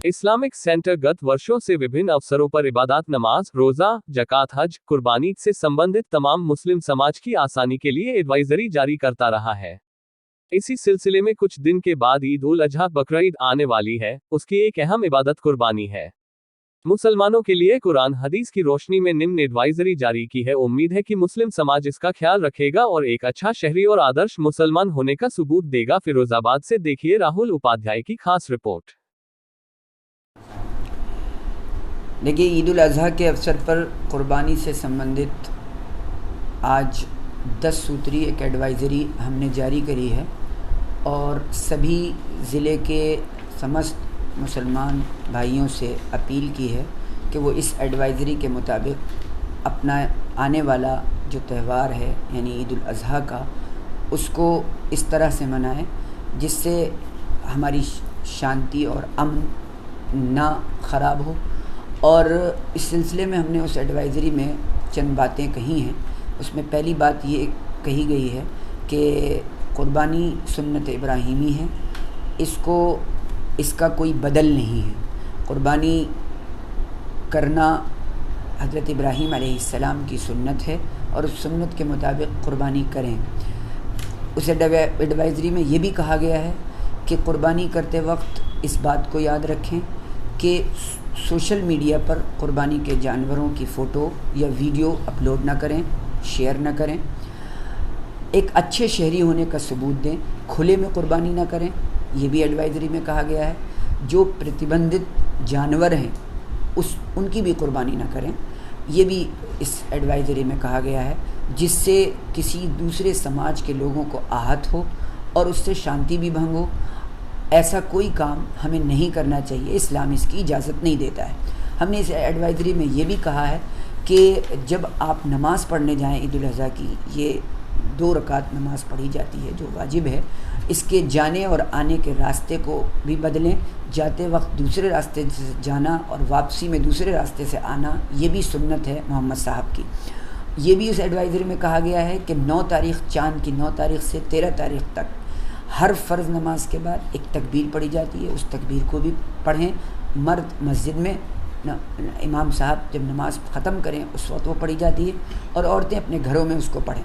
Islamic centre गत वर्षों से विभिन्न अवसरों पर इबादत, नमाज, रोजा, जकात, हज, कुर्बानी से संबंधित तमाम मुस्लिम समाज की आसानी के लिए एडवाइजरी जारी करता रहा है। इसी सिलसिले में कुछ दिन के बाद ईद उल अजहा बकरीद आने वाली है। उसकी एक अहम इबादत कुर्बानी है। मुसलमानों के लिए कुरान हदीस की रोशनी में निम्न एडवाइजरी जारी की है। उम्मीद है कि मुस्लिम समाज इसका ख्याल रखेगा और एक अच्छा शहरी और आदर्श मुसलमान होने का सबूत देगा। फिरोजाबाद से देखिए राहुल उपाध्याय की खास रिपोर्ट। देखिए, ईद उल अज़हा के अवसर पर कुर्बानी से संबंधित आज 10 सूत्री एक एडवाइज़री हमने जारी करी है और सभी ज़िले के समस्त मुसलमान भाइयों से अपील की है कि वो इस एडवाइज़री के मुताबिक अपना आने वाला जो त्यौहार है यानी ईद उल अज़हा का, उसको इस तरह से मनाएं जिससे हमारी शांति और अमन ना ख़राब हो। और इस सिलसिले में हमने उस एडवाइज़री में चंद बातें कही हैं। उसमें पहली बात ये कही गई है कि कुर्बानी सुन्नत इब्राहीमी है, इसका कोई बदल नहीं है। कुर्बानी करना हज़रत इब्राहीम अलैहिस्सलाम की सुन्नत है और उस सुन्नत के मुताबिक कुर्बानी करें। उस एडवाइज़री में ये भी कहा गया है कि कुर्बानी करते वक्त इस बात को याद रखें कि सोशल मीडिया पर कुर्बानी के जानवरों की फ़ोटो या वीडियो अपलोड ना करें, शेयर ना करें। एक अच्छे शहरी होने का सबूत दें, खुले में कुर्बानी ना करें, ये भी एडवाइज़री में कहा गया है। जो प्रतिबंधित जानवर हैं उनकी भी कुर्बानी ना करें, ये भी इस एडवाइज़री में कहा गया है, जिससे किसी दूसरे समाज के लोगों को आहत हो और उससे शांति भी भंग हो। ऐसा कोई काम हमें नहीं करना चाहिए, इस्लाम इसकी इजाज़त नहीं देता है। हमने इस एडवाइज़री में ये भी कहा है कि जब आप नमाज़ पढ़ने जाएं ईद उल अज़हा की, ये 2 रकात नमाज़ पढ़ी जाती है जो वाजिब है, इसके जाने और आने के रास्ते को भी बदलें। जाते वक्त दूसरे रास्ते से जाना और वापसी में दूसरे रास्ते से आना, ये भी सुन्नत है मोहम्मद साहब की। ये भी उस एडवाइज़री में कहा गया है कि 9 तारीख़, चाँद की 9 तारीख़ से 13 तारीख़ तक हर फ़र्ज़ नमाज के बाद एक तकबीर पढ़ी जाती है, उस तकबीर को भी पढ़ें। मर्द मस्जिद में इमाम साहब जब नमाज़ ख़त्म करें उस वक्त वो पढ़ी जाती है और औरतें अपने घरों में उसको पढ़ें।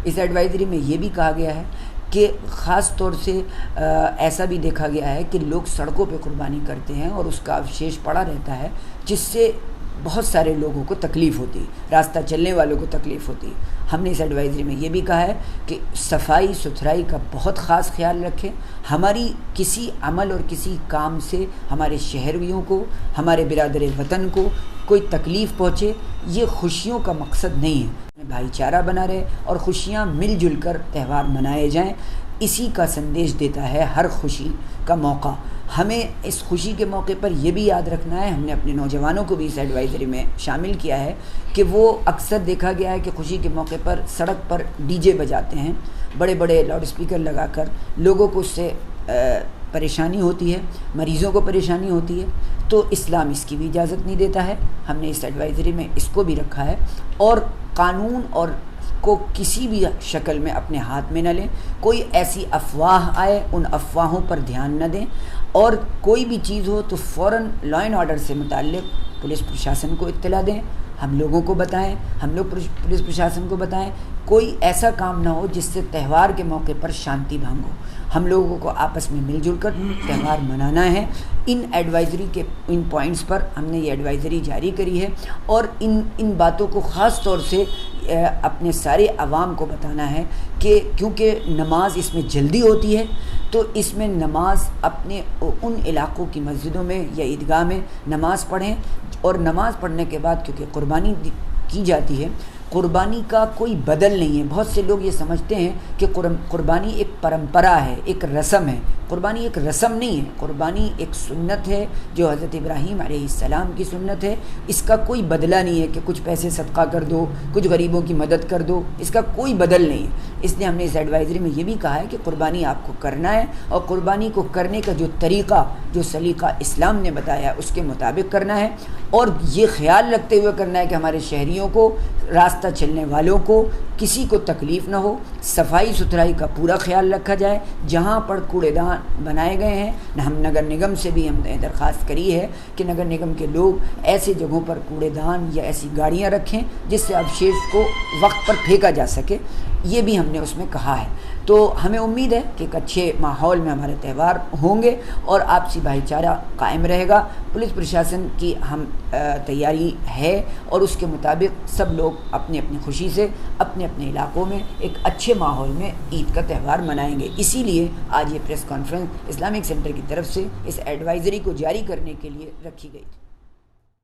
इस एडवाइज़री में ये भी कहा गया है कि ख़ास तौर से ऐसा भी देखा गया है कि लोग सड़कों पे कुर्बानी करते हैं और उसका अवशेष पड़ा रहता है, जिससे बहुत सारे लोगों को तकलीफ़ होती है, रास्ता चलने वालों को तकलीफ़ होती है। हमने इस एडवाइज़री में ये भी कहा है कि सफाई सुथराई का बहुत ख़ास ख्याल रखें। हमारी किसी अमल और किसी काम से हमारे शहरियों को, हमारे बिरादर वतन को कोई तकलीफ़ पहुँचे, ये खुशियों का मकसद नहीं है। भाईचारा बना रहे और खुशियाँ मिलजुल कर त्यौहार मनाए जाएँ, इसी का संदेश देता है हर खुशी का मौका। हमें इस खुशी के मौके पर यह भी याद रखना है, हमने अपने नौजवानों को भी इस एडवाइज़री में शामिल किया है कि वो अक्सर देखा गया है कि खुशी के मौके पर सड़क पर डीजे बजाते हैं, बड़े बड़े लाउड स्पीकर लगाकर। लोगों को उससे परेशानी होती है, मरीज़ों को परेशानी होती है, तो इस्लाम इसकी भी इजाज़त नहीं देता है। हमने इस एडवाइज़री में इसको भी रखा है और कानून और को किसी भी शक्ल में अपने हाथ में न लें। कोई ऐसी अफवाह आए, उन अफवाहों पर ध्यान न दें और कोई भी चीज़ हो तो फ़ौरन लॉ एंड ऑर्डर से मुताल्लिक़ पुलिस प्रशासन को इत्तला दें, हम लोगों को बताएं, हम लोग पुलिस प्रशासन को बताएं। कोई ऐसा काम ना हो जिससे त्यौहार के मौके पर शांति भंग हो। हम लोगों को आपस में मिलजुल कर त्यौहार मनाना है। इन एडवाइज़री के इन पॉइंट्स पर हमने ये एडवाइज़री जारी करी है और इन बातों को ख़ास तौर से अपने सारे अवाम को बताना है कि क्योंकि नमाज इसमें जल्दी होती है, तो इसमें नमाज अपने उन इलाक़ों की मस्जिदों में या ईदगाह में नमाज़ पढ़ें और नमाज़ पढ़ने के बाद क्योंकि कुर्बानी की जाती है, कुर्बानी का कोई बदल नहीं है। बहुत से लोग ये समझते हैं कि कुर्बानी एक परंपरा है, एक रस्म है। कुर्बानी एक रस्म नहीं है, कुर्बानी एक सुन्नत है जो हज़रत इब्राहीम अलैहिस्सलाम की सुन्नत है। इसका कोई बदला नहीं है कि कुछ पैसे सदका कर दो, कुछ गरीबों की मदद कर दो, इसका कोई बदल नहीं है। इसलिए हमने इस एडवाइज़री में ये भी कहा है कि कुर्बानी आपको करना है और कुर्बानी को करने का जो तरीक़ा, जो सलीक़ा इस्लाम ने बताया उसके मुताबिक करना है और ये ख्याल रखते हुए करना है कि हमारे शहरियों को, रास्ता चलने वालों को کسی کو تکلیف نہ ہو، صفائی ستھرائی کا پورا خیال رکھا جائے. جہاں پر کوڑے دان بنائے گئے ہیں، ہم نگر نگم سے بھی ہم نے درخواست کری ہے کہ نگر نگم کے لوگ ایسے جگہوں پر کوڑے دان یا ایسی گاڑیاں رکھیں جس سے اوشیش کو وقت پر پھینکا جا سکے. یہ بھی ہم نے اس میں کہا ہے. تو ہمیں امید ہے کہ ایک اچھے ماحول میں ہمارے تہوار ہوں گے اور آپسی بھائی چارہ قائم رہے گا. پولیس پرشاسن کی ہم تیاری ہے اور اس کے مطابق سب لوگ اپنی اپنی خوشی سے اپنے اپنے علاقوں میں ایک اچھے ماحول میں عید کا تہوار منائیں گے. اسی لیے آج یہ پریس کانفرنس اسلامک سینٹر کی طرف سے اس ایڈوائزری کو جاری کرنے کے لیے رکھی گئی تھی.